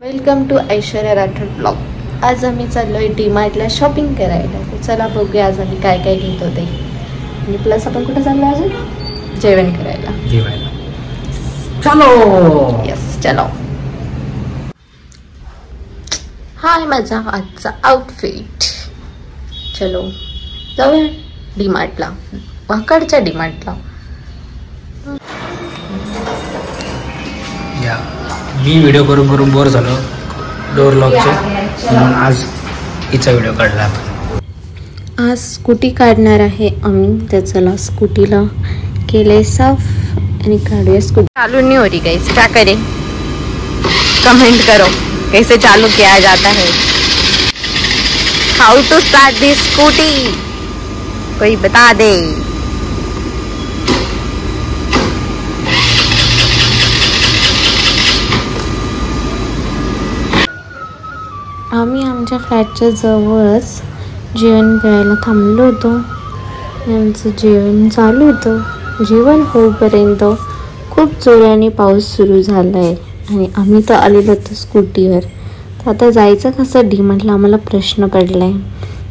Welcome to Aishwarya Rathod blog. आज आम्ही चाललोय डीमार्टला शॉपिंग करायला। तर चला बघूया आज आम्ही काय काय घेत होते आणि प्लस आपण कुठे चाललो अजून जेवण करायला। चलो यस चलो। हाय माझा आजचा आउटफिट। चलो जाऊया डीमार्टला, वाकडच्या डीमार्टला। या मी व्हिडिओ करून बोर झालो डोर लॉकचे, म्हणून आज हिचा व्हिडिओ काढला। आज स्कूटी काढणार आहे आम्ही। तर चला स्कूटीला केले साफ आणि काढूया स्कूटी। चालू नहीं हो रही गाइस, क्या करें? कमेंट करो कैसे चालू किया जाता है। हाउ टू स्टार्ट दिस स्कूटी, कोई बता दे। आम्ही आमच्या फ्लॅटच्या जवळच जेवण करायला थांबलो होतो। आमचं जेवण चालू होतं। जेवण होईपर्यंत खूप जोराने पाऊस सुरू झाला आहे आणि आम्ही तर आलेलो होतो स्कूटीवर। तर आता जायचं कसं डीमार्टला आम्हाला प्रश्न पडला आहे।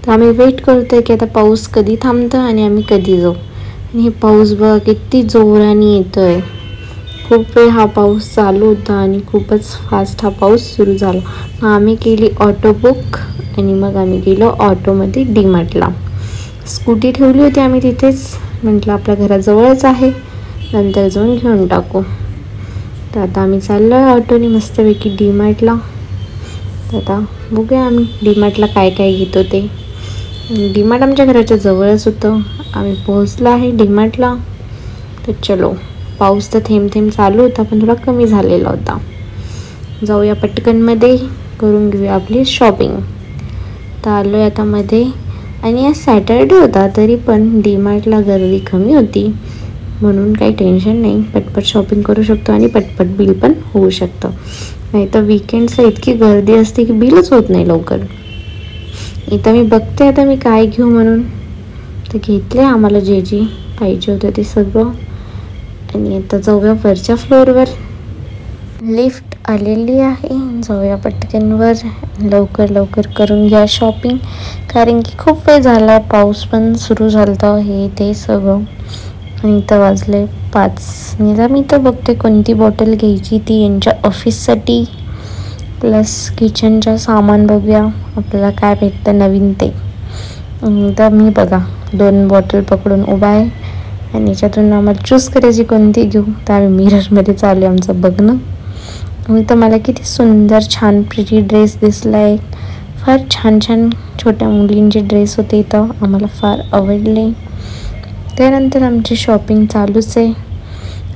तर आम्ही वेट करतोय की आता पाऊस कधी थांबतो आणि आम्ही कधी जाऊ। आणि हे पाऊस बघा किती जोराने येतोय। खूप वेळ हा पाऊस चालू होता आणि खूपच फास्ट हा पाऊस सुरू झाला। मग आम्ही केली ऑटो बुक आणि मग आम्ही गेलो ऑटोमध्ये डीमार्टला। स्कूटी ठेवली होती आम्ही तिथेच, म्हटलं आपल्या घराजवळच आहे, नंतर जाऊन घेऊन टाकू। तर आता आम्ही चाललो आहे ऑटोने मस्तपैकी डीमार्टला। तर आता बघूया आम्ही डीमार्टला काय काय घेतो ते। डीमार्ट आमच्या घराच्या जवळच होतं। आम्ही पोहोचलो आहे डीमार्टला। तर चलो, पाऊस तर थेंब थेंब चालू होता पण थोडा कमी झालेला होता। जाऊया पटकनमध्ये करून घेऊया आपली शॉपिंग। तर आलो आहे आता मध्ये आणि आज सॅटर्डे होता तरी पण डीमार्टला गर्दी कमी होती, म्हणून काही टेन्शन नाही, पटपट शॉपिंग करू शकतो आणि पटपट बिल पण होऊ शकतं। नाही तर वीकेंड्सला इतकी गर्दी असते की बिलच होत नाही लवकर। इथं मी बघते आता मी काय घेऊ म्हणून। तर घेतले आम्हाला जे जे पाहिजे होतं ते सगळं आणि आता जाऊया वरच्या फ्लोअरवर। लिफ्ट आलेली आहे, जाऊया पटकनवर, लवकर करून घ्या शॉपिंग, कारण की खूप वेळ झाला, पाऊस पण सुरू झाला हे ते सगळं। आणि इथं वाजले 5। निदा मी तर बघते कोणती बॉटल घ्यायची ती यांच्या ऑफिससाठी, प्लस किचनच्या सामान बघूया आपल्याला काय भेटतं नवीन ते। तर मी बघा 2 बॉटल पकडून उभा आहे आणि याच्यातून आम्हाला चूज करायची कोणती घेऊ। तर आम्ही मिररमध्ये चालू आहे आमचं बघणं। आणि तर मला किती सुंदर छान प्रिटी ड्रेस दिसला आहे। फार छान छोट्या मुलींचे ड्रेस होते इथं, आम्हाला फार आवडले। त्यानंतर आमची शॉपिंग चालूच आहे।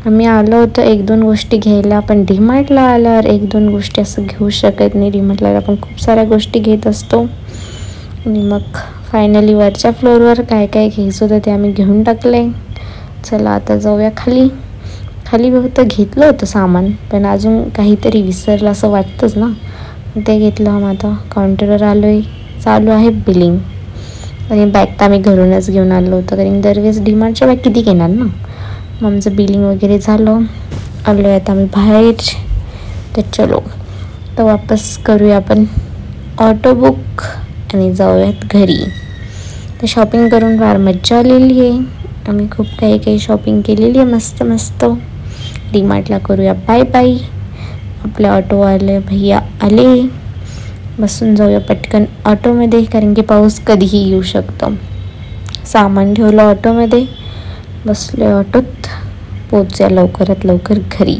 आम्ही आलो होतो 1-2 गोष्टी घ्यायला, पण डीमार्टला आल्यावर 1-2 गोष्टी असं घेऊ शकत नाही। डीमार्टला आपण खूप साऱ्या गोष्टी घेत असतो। आणि मग फायनली वरच्या फ्लोअरवर काय काय घ्यायचं होतं ते आम्ही घेऊन टाकले। चला आता जाऊया खाली फक्त घेतलं होतं सामान, पण अजून काहीतरी विसरलं असं वाटतंच ना, ते घेतलं। मग आता काउंटरवर आलो आहे, चालू आहे बिलिंग। आणि बॅग तर आम्ही घरूनच घेऊन आलो होतो, कारण दरवेळेस डीमार्टच्या बॅग किती घेणार ना। मग आमचं बिलिंग वगैरे झालं, आलो आहे आता आम्ही बाहेर। तर चलो, तर वापस करूया आपण ऑटो बुक आणि जाऊयात घरी। तर शॉपिंग करून फार मज्जा आलेली आहे। आम्ही खूप काही शॉपिंग केलेली आहे मस्त। डीमार्टला करूया बाय बाय। आपल्या ऑटोवाले भैया आले, बसून जाऊया पटकन ऑटोमध्ये, कारण की पाऊस कधीही येऊ शकतो। सामान ठेवलं ऑटोमध्ये, बसले ऑटोत, पोहोचूया लवकरात लवकर घरी।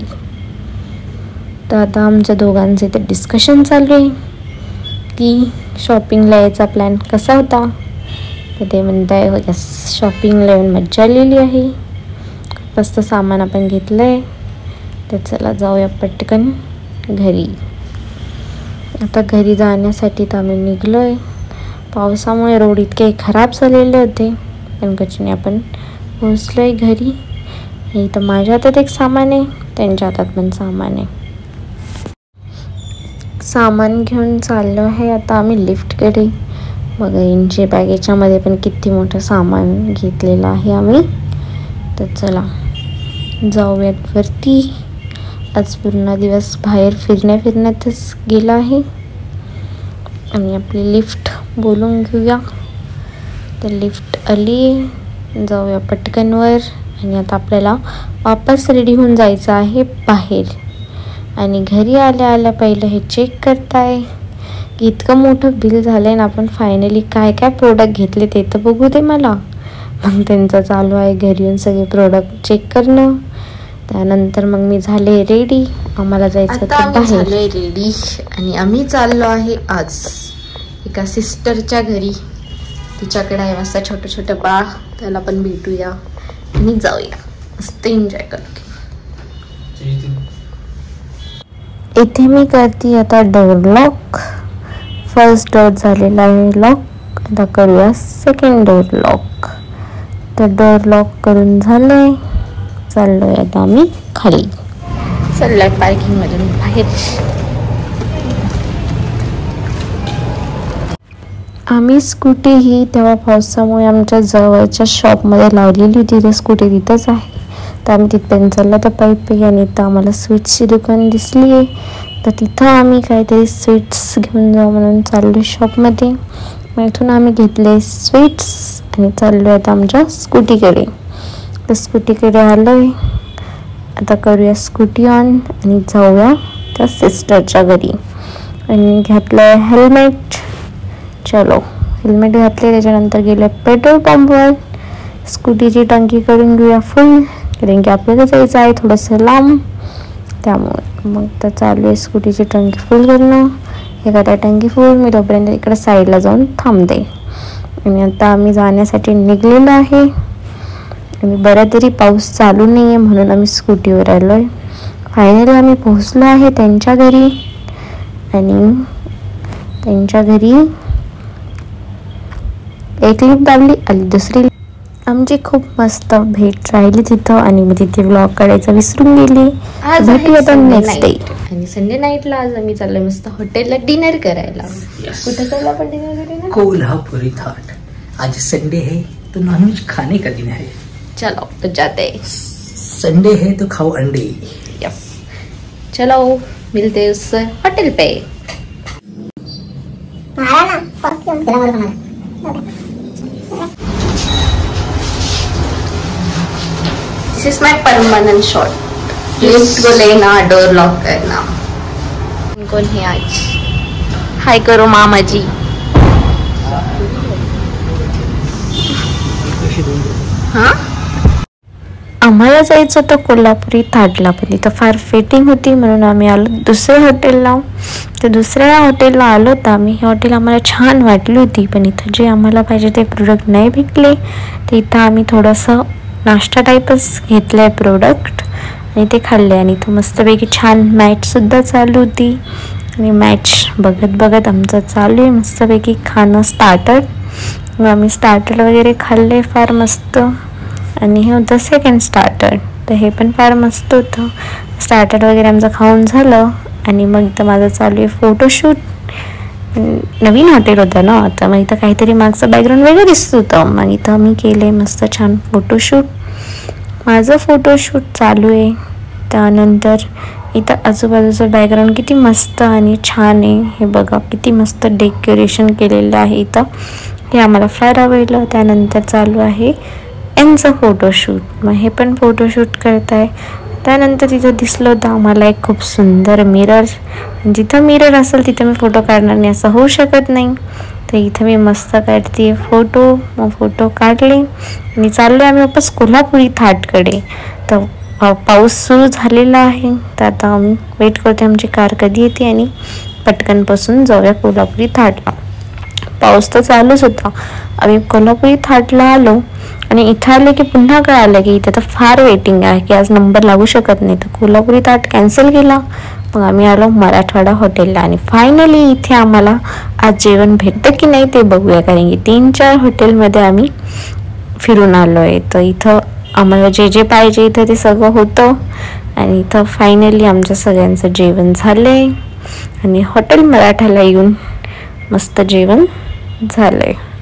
तर आता आमच्या दोघांचे ते डिस्कशन चालू आहे की शॉपिंगला यायचा प्लॅन कसा होता। तर ते म्हणताय यस, शॉपिंगला येऊन मज्जा आलेली आहे, मस्त सामान आपण घेतलं आहे। तर चला जाऊया पटकन घरी। आता घरी जाण्यासाठी तर आम्ही निघलो आहे। पावसामुळे रोड इतके खराब झालेले होते, पण कचने आपण पोहोचलो आहे घरी। इथं माझ्या हातात एक सामान आहे, त्यांच्या हातात पण सामान आहे। सामान घेऊन चाललो आहे आता आम्ही लिफ्टकडे। बघा यांच्या बॅगेच्यामध्ये पण किती मोठं सामान घेतलेलं आहे आम्ही। तर चला जाऊयात वरती। आज पूर्ण दिवस बाहेर फिरण्यातच गेला आहे. आणि आपली लिफ्ट बोलून घेऊया. तर लिफ्ट आली, जाऊया पटकनवर. आणि आता आपल्याला वापस रेडी होऊन जायचं आहे बाहेर. आणि घरी आल्या आल्या पहिलं हे चेक करताय की इतकं मोठं बिल झालं आहे ना, आपण फायनली काय काय प्रोडक्ट घेतले ते तर बघू दे मला. मग त्यांचं चालू आहे घरी येऊन सगळे प्रोडक्ट चेक करणं. त्यानंतर मग मी झाले रेडी, आम्हाला जायचं होतं बाहेर. रेडी आणि आम्ही चाललो आहे आज एका सिस्टरच्या घरी. तिच्याकडे आहे मस्त छोटं छोटं बाळ, त्याला पण भेटूया आणि जाऊया मस्त एन्जॉय करू. इथे मी करते आता डोर लॉक. फर्स्ट डोर झालेला आहे लॉक, आता करूया सेकंड डोर लॉक. तर डोर लॉक करून झालंय, चाललोय आता आम्ही खाली. चाललोय पार्किंग मधून बाहेर. आम्ही स्कूटी ही तेव्हा पावसामुळे आमच्या जवळच्या शॉपमध्ये लावलेली होती. तर स्कूटी तिथंच आहे, तर आम्ही तिथपर्यंत चाललो. तर पाईप आणि इथं आम्हाला स्वीट्सची दुकान दिसली आहे, तर तिथं आम्ही काहीतरी स्वीट्स घेऊन जाऊ म्हणून चाललो शॉपमध्ये. मग इथून आम्ही घेतले स्वीट्स आणि चाललो आता आमच्या स्कूटीकडे. तर स्कूटीकडे आलो आहे, आता करूया स्कूटी ऑन आणि जाऊया त्या सिस्टरच्या घरी. आणि घातलं हेल्मेट. चलो हेल्मेट घातले, त्याच्यानंतर गेले पेट्रोल पंपवर. स्कूटीची टंकी करून घेऊया फुल, कारण की आपल्याला जायचं आहे थोडंसं लांब, त्यामुळे मग तर चालू आहे स्कूटीची टंकी फुल करणं. एखाद्या टंकी फुल, मी तोपर्यंत इकडे साईडला जाऊन थांबते. आणि आता आम्ही जाण्यासाठी निघलेलो आहे. आणि बरं तरी पाऊस चालू नाही आहे म्हणून आम्ही स्कूटीवर आलो आहे. फायनली आम्ही पोहोचलो आहे त्यांच्या घरी. आणि त्यांच्या घरी एक लिफ्ट दाबली आणि दुसरी. आमची खूप मस्त भेट राहिली तिथं आणि मी तिथे व्लॉग काढायचा विसरून गेली. भेटूया नेक्स्ट डे. आणि संडे नाईटला आज आम्ही चाललोय मस्त हॉटेलला डिनर करायला. कुठे चाललो आपण डिनर करायला? कोल्हापुरी थाट. आज संडे है तो नॉनवेज खाने का दिन है. चलो तो जाते हैं. संडे है तो खाओ अंडे. यस, चलो मिलते उस होटल पे. This is my permanent shot. Lift को लेना, डोर लॉक करना. कौन है आज? हाय करो मामा जी. हाँ, आम्हाला जायचं होतं कोल्हापुरी थाटला, पण इथं फार फिटिंग होती म्हणून आम्ही आलो दुसऱ्या हॉटेलला. तर दुसऱ्या हॉटेलला आलो तर आम्ही, ही हॉटेल आम्हाला छान वाटली होती, पण इथं जे आम्हाला पाहिजे ते प्रोडक्ट नाही भेटले. तर इथं आम्ही थोडंसं नाश्ता टाईपच घेतलं आहे प्रोडक्ट आणि ते खाल्ले. आणि इथं मस्तपैकी छान मॅचसुद्धा चालू होती. आणि मॅच बघत बघत आमचं चालू आहे मस्तपैकी खाणं स्टार्टर. मग आम्ही स्टार्टर वगैरे खाल्ले फार मस्त. आणि हे होतं सेकंड स्टार्टर, तर हे पण फार मस्त होतं. स्टार्टर वगैरे आमचं खाऊन झालं आणि मग इथं माझं चालू आहे फोटोशूट. नवीन हॉटेल होतं ना, तर मग इथं काहीतरी मागचं बॅकग्राऊंड वेगळं दिसत होतं. मग इथं मी केलं आहे मस्त छान फोटोशूट. माझं फोटोशूट चालू आहे. त्यानंतर इथं आजूबाजूचं बॅकग्राऊंड किती मस्त आणि छान आहे. हे बघा किती मस्त डेकोरेशन केलेलं आहे इथं, हे आम्हाला फार आवडलं. त्यानंतर चालू आहे यांचं फोटोशूट. मग हे पण फोटोशूट करत आहे. त्यानंतर तिथं दिसलं होतं आम्हाला एक खूप सुंदर मिरर. जिथं मिरर असेल तिथं मी फोटो काढणार नाही असं होऊ शकत नाही. तर इथं मी मस्त काढते फोटो. मग फोटो काढले आणि चाललो आम्ही वापस कोल्हापुरी थाटकडे. तर पाऊस सुरू झालेला आहे, तर आता आम्ही वेट करते आमची कार कधी येते आणि पटकनपासून जाऊया कोल्हापुरी थाटला. पाऊस तर चालूच होता. आम्ही कोल्हापुरी थाटला आलो आणि इथं आले की पुन्हा कळालं की इथे तर फार वेटिंग आहे, की आज नंबर लागू शकत नाही. तर कोल्हापुरी थाट कॅन्सल केला. मग आम्ही आलो मराठवाडा हॉटेलला. आणि फायनली इथे आम्हाला आज जेवण भेटतं की नाही ते बघूया, कारण की 3-4 हॉटेलमध्ये आम्ही फिरून आलो आहे. तर इथं आम्हाला जे जे पाहिजे इथं ते सगळं होतं. आणि इथं फायनली आमच्या सगळ्यांचं जेवण झालं आहे आणि हॉटेल मराठाला येऊन मस्त जेवण झालं आहे.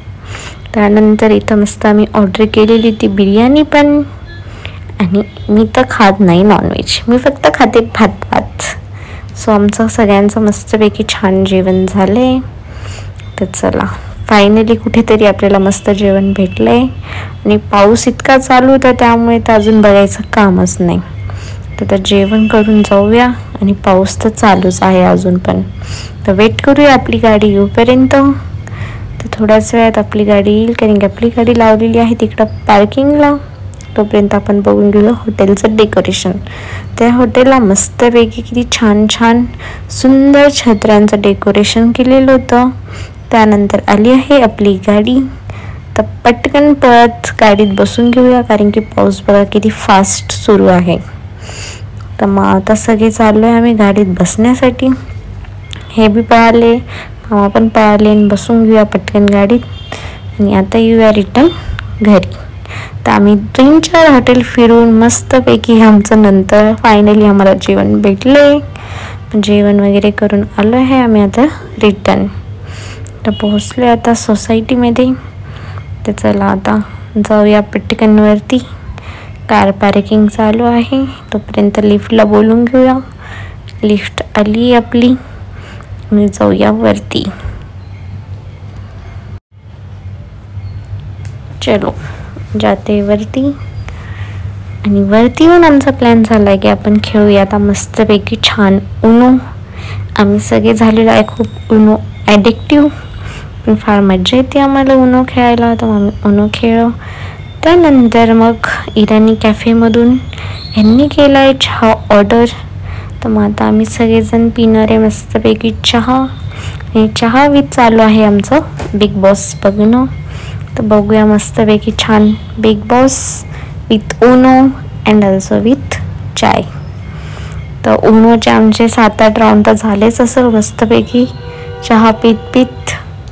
त्यानंतर इथं मस्त आम्ही ऑर्डर केलेली ती बिर्याणी पण. आणि मी तर खात नाही नॉनव्हेज, मी फक्त खाते भात. सो आमचं सगळ्यांचं मस्तपैकी छान जेवण झाले. तर चला फायनली कुठेतरी आपल्याला मस्त जेवण भेटलंय. आणि पाऊस इतका चालू होता त्यामुळे तर अजून बघायचं कामच नाही. तर जेवण करून जाऊया. आणि पाऊस तर चालूच आहे अजून पण, तर वेट करूया आपली गाडी येऊपर्यंत. तर थोड्याच वेळात आपली गाडी येईल, कारण की आपली गाडी लावलेली आहे तिकडं पार्किंगला. तोपर्यंत आपण बघून गेलो हॉटेलचं डेकोरेशन. त्या हॉटेलला मस्तपैकी किती छान छान सुंदर छत्र्यांचं डेकोरेशन केलेलं होतं. त्यानंतर आली आहे आपली गाडी. तर पटकन पळत गाडीत बसून घेऊया, कारण की पाऊस बघा किती फास्ट सुरू आहे. तर मग आता सगळे चाललो आहे आम्ही गाडीत बसण्यासाठी. हे बी पळाले, मामा पण पळाले, आणि बसून घेऊया पटकन गाडीत. आणि आता येऊया रिटर्न घरी. तर आम्ही 3-4 हॉटेल फिरून मस्तपैकी आमचं नंतर फायनली आम्हाला जेवण भेटले. जेवण वगैरे करून आलो आहे आम्ही आता रिटर्न. तर पोहोचलो आता सोसायटीमध्ये. तर चला आता जाऊया पटकन वरती. कार पार्किंग चालू आहे, तोपर्यंत लिफ्टला बोलून घेऊया. लिफ्ट आली आपली आणि जाऊया वरती. चलो जाते वरती. आणि वरती येऊन आमचा प्लॅन झाला आहे की आपण खेळूया आता मस्तपैकी छान उनो. आम्ही सगळे झालेलो आहे खूप उनो ॲडिक्टिव्ह, पण फार मजा येते आम्हाला उनो खेळायला. तर आम्ही उनो खेळलो. त्यानंतर मग इराणी कॅफेमधून यांनी केला आहे चहा ऑर्डर. तर मग आता आम्ही सगळेजण पिणार आहे मस्तपैकी चहा. आणि चहा विथ चालू आहे आमचं बिग बॉस बघणं. तर बघूया मस्तपैकी छान Bigg Boss with Uno and also with chai. तर उनोचे आमचे 7-8 राऊंड तर झालेच असेल मस्तपैकी चहा पीत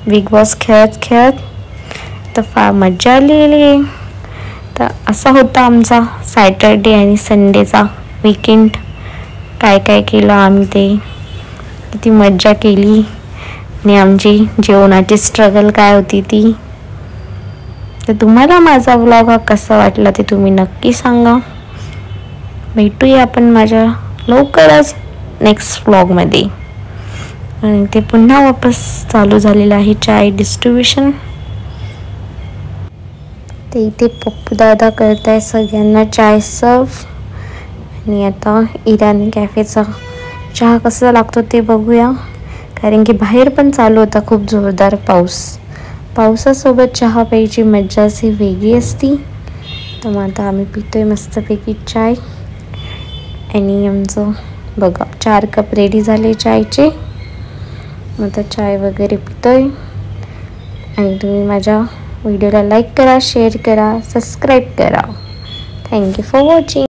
बिग बॉस खेळत. तर फार मजा आलेली. तर असा होता आमचा सॅटर्डे आणि संडेचा वीकेंड. काय काय केलं आम्ही, ते किती मज्जा केली, आणि आमची जेवणाची स्ट्रगल काय होती ती. तर तुम्हाला माझा व्लॉग हा कसा वाटला ते तुम्ही नक्की सांगा. भेटूया आपण माझ्या लवकरच नेक्स्ट व्लॉगमध्ये. आणि ते पुन्हा वापस चालू झालेलं आहे चाय डिस्ट्रीब्युशन. ते इथे पप्पू दादा करत आहे सगळ्यांना चाय सर्व. आणि आता इराणी कॅफेचा चहा कसा लागतो ते बघूया, कारण की बाहेर पण चालू होता खूप जोरदार पाऊस. पावसासोबत चहा प्यायची मज्जाच ही वेगळी असती. तर मग आता आम्ही पितोय मस्तपैकी चाय. आणि आमचं बघा 4 कप रेडी झाले चायचे. मग आता चाय वगैरे पितोय. आणि तुम्ही माझ्या व्हिडिओला लाईक करा, शेअर करा, सबस्क्राईब करा. Thank you for watching.